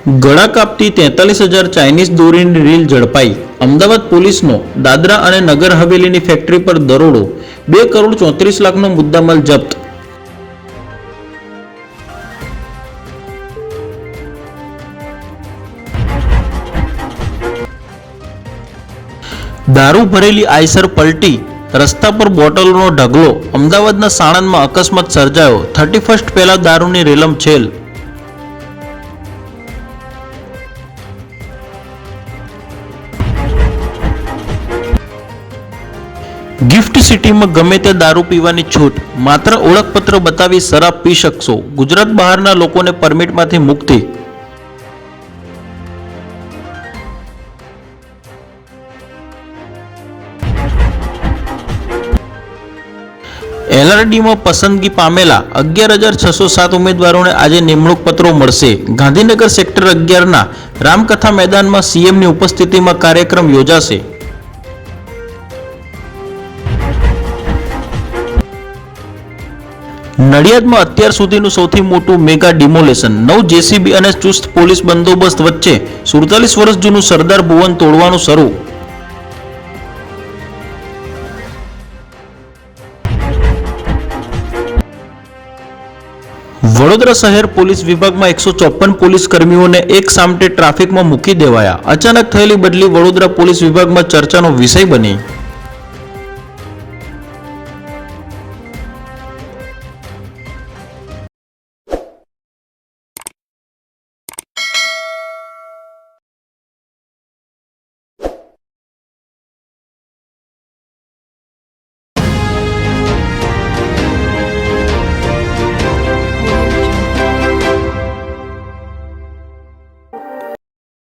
ગળા કાપતી 43,000 Chinese દોરીની reel ઝડપાઈ. અમદાવાદ પોલીસનો દાદરા અને નગર હવેલીની ફેક્ટરી પર દરોડો. 2,34,00,000નો મુદ્દામાલ જપ્ત. દારૂ ભરેલી આઈસર પલટી, રસ્તા પર બોટલોનો ઢગલો. અમદાવાદના સાણંદમાં અકસ્માત સર્જાયો. 31st પહેલા દારૂની રેલમછેલ. ગિફ્ટ સિટીમાં ગમે તે દારૂ પીવાની છૂટ, માત્ર ઓળખપત્ર બતાવી શરાબ પી શકશો. ગુજરાત બહારના લોકોને પરમિટમાંથી મુક્તિ. એલઆરડીમાં પસંદગી પામેલા 11,607 ઉમેદવારોને આજે નિમણૂક પત્રો મળશે. ગાંધીનગર સેક્ટર 11ના રામકથા મેદાનમાં સીએમની ઉપસ્થિતિમાં કાર્યક્રમ યોજાશે. નડિયાદમાં અત્યાર સુધીનું સૌથી મોટું મેગા ડિમોલેશન. 9 જેસીબી અને ચુસ્ત પોલીસ બંદોબસ્ત વચ્ચે 47 વર્ષ જૂનું સરદાર ભુવન તોડવાનું શરૂ. વડોદરા શહેર પોલીસ વિભાગમાં 154 પોલીસ કર્મીઓને એક સામટે ટ્રાફિકમાં મૂકી દેવાયા. અચાનક થયેલી બદલી વડોદરા પોલીસ વિભાગમાં ચર્ચાનો વિષય બની.